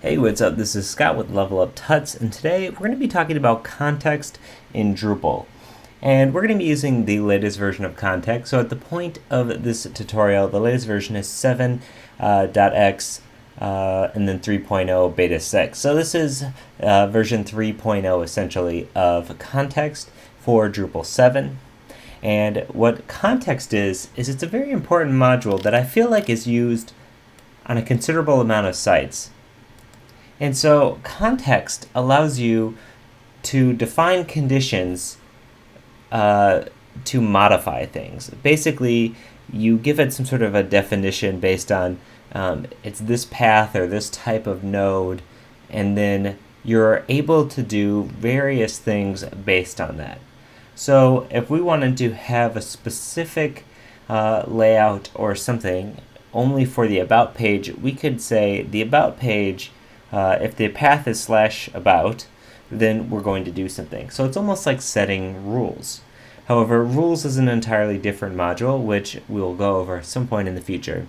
Hey, what's up? This is Scott with Level Up Tuts, and today we're going to be talking about context in Drupal. And we're going to be using the latest version of context. So at the point of this tutorial, the latest version is 7.x and then 3.0 beta 6. So this is version 3.0 essentially of context for Drupal 7. And what context is it's a very important module that I feel like is used on a considerable amount of sites. And so context allows you to define conditions to modify things. Basically, you give it some sort of a definition based on it's this path or this type of node, and then you're able to do various things based on that. So if we wanted to have a specific layout or something only for the About page, we could say the About page, if the path is /about, then we're going to do something. So it's almost like setting rules. However, rules is an entirely different module, which we'll go over at some point in the future.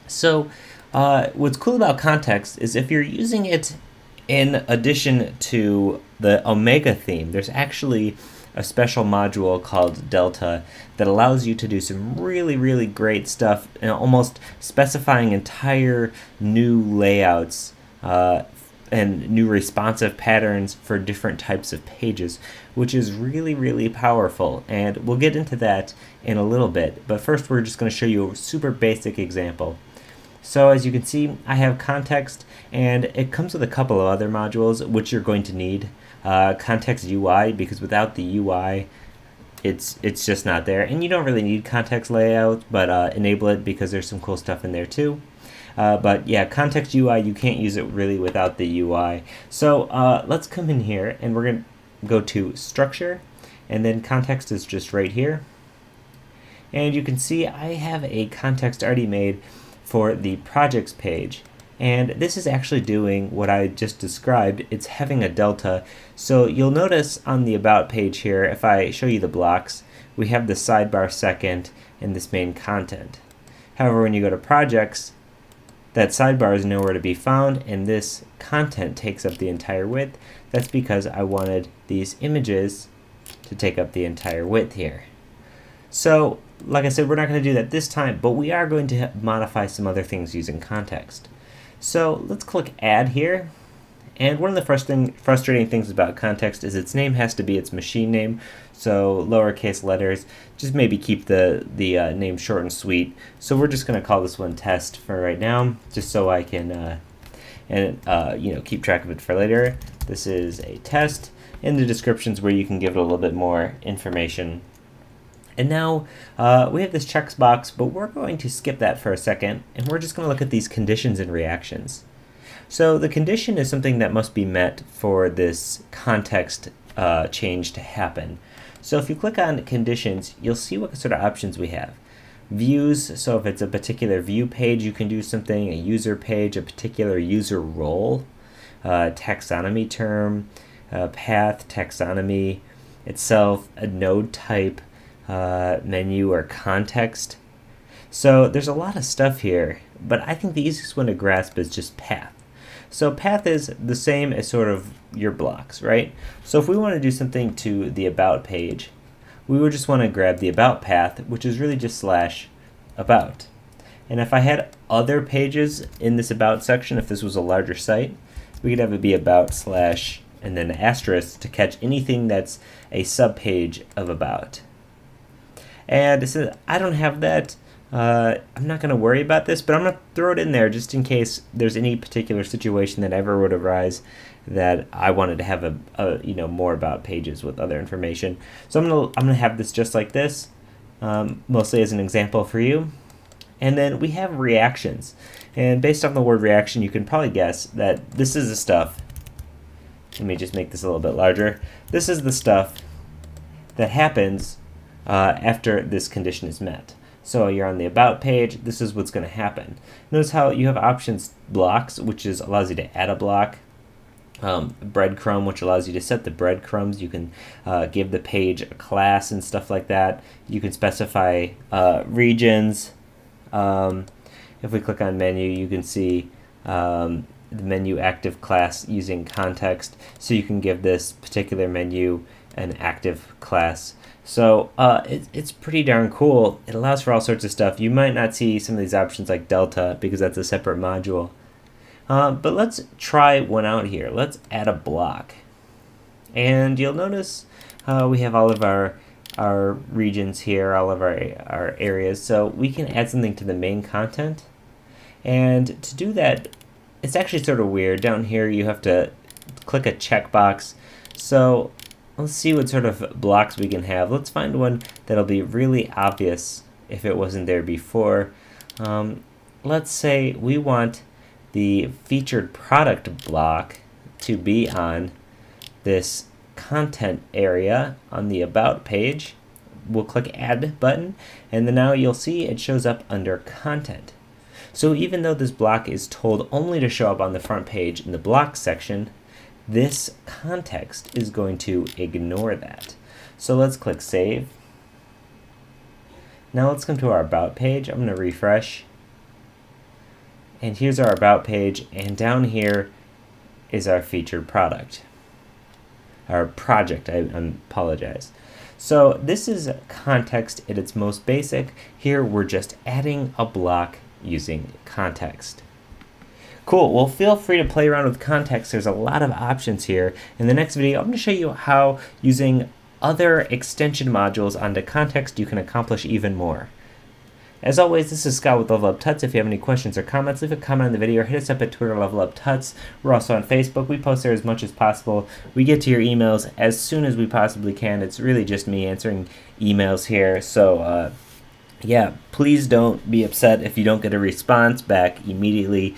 So what's cool about context is if you're using it in addition to the Omega theme, there's actually a special module called Delta that allows you to do some really, really great stuff, and almost specifying entire new layouts and new responsive patterns for different types of pages, which is really, really powerful. And we'll get into that in a little bit. But first, we're just going to show you a super basic example. So as you can see, I have context, and it comes with a couple of other modules which you're going to need. Context UI, because without the UI, it's just not there. And you don't really need context layout, but enable it because there's some cool stuff in there too. But yeah, context UI, you can't use it really without the UI. So let's come in here, and we're going to go to structure, and then context is just right here. And you can see I have a context already made for the projects page. And this is actually doing what I just described. It's having a delta. So you'll notice on the About page here, if I show you the blocks, we have the sidebar second and this main content. However, when you go to projects, that sidebar is nowhere to be found, and this content takes up the entire width. That's because I wanted these images to take up the entire width here. So, like I said, we're not going to do that this time, but we are going to modify some other things using context. So let's click Add here. And one of the frustrating things about context is its name has to be its machine name. So lowercase letters, just maybe keep the name short and sweet. So we're just going to call this one test for right now, just so I can keep track of it for later. This is a test. In the descriptions where you can give it a little bit more information. And now we have this checkbox, but we're going to skip that for a second, and we're just going to look at these conditions and reactions. So the condition is something that must be met for this context change to happen. So if you click on conditions, you'll see what sort of options we have. Views, so if it's a particular view page, you can do something. A user page, a particular user role, taxonomy term, path, taxonomy itself, a node type, menu, or context. So there's a lot of stuff here, but I think the easiest one to grasp is just path. So path is the same as sort of your blocks, right? So if we want to do something to the About page, we would just want to grab the About path, which is really just /about. And if I had other pages in this About section, if this was a larger site, we could have it be About/ and then asterisk to catch anything that's a subpage of About. And since I don't have that, I'm not going to worry about this, but I'm going to throw it in there just in case there's any particular situation that ever would arise that I wanted to have more about pages with other information. So I'm gonna have this just like this, mostly as an example for you. And then we have reactions, and based on the word reaction, you can probably guess that this is the stuff. Let me just make this a little bit larger. This is the stuff that happens after this condition is met. So you're on the About page, this is what's going to happen. Notice how you have options blocks, which allows you to add a block. Breadcrumb, which allows you to set the breadcrumbs. You can give the page a class and stuff like that. You can specify regions. If we click on menu, you can see the menu active class using context, so you can give this particular menu an active class. So it's pretty darn cool. It allows for all sorts of stuff. You might not see some of these options like Delta because that's a separate module. But let's try one out here. Let's add a block. And you'll notice we have all of our regions here, all of our areas. So we can add something to the main content. And to do that, it's actually sort of weird. Down here you have to click a checkbox. So let's see what sort of blocks we can have. Let's find one that'll be really obvious if it wasn't there before. Let's say we want the featured product block to be on this content area on the About page. We'll click Add button, and then now you'll see it shows up under Content. So even though this block is told only to show up on the front page in the Blocks section, this context is going to ignore that. So let's click Save. Now let's come to our About page. I'm going to refresh. And here's our About page, and down here is our featured product. Our project, I apologize. So this is context at its most basic. Here we're just adding a block using context. Cool, well feel free to play around with context. There's a lot of options here. In the next video, I'm going to show you how using other extension modules onto context you can accomplish even more. As always, this is Scott with Level Up Tuts. If you have any questions or comments, leave a comment on the video or hit us up at Twitter, Level Up Tuts. We're also on Facebook. We post there as much as possible. We get to your emails as soon as we possibly can. It's really just me answering emails here. So, yeah, please don't be upset if you don't get a response back immediately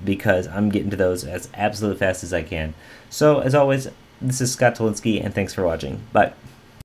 because I'm getting to those as absolutely fast as I can. So, as always, this is Scott Tolinski, and thanks for watching. Bye.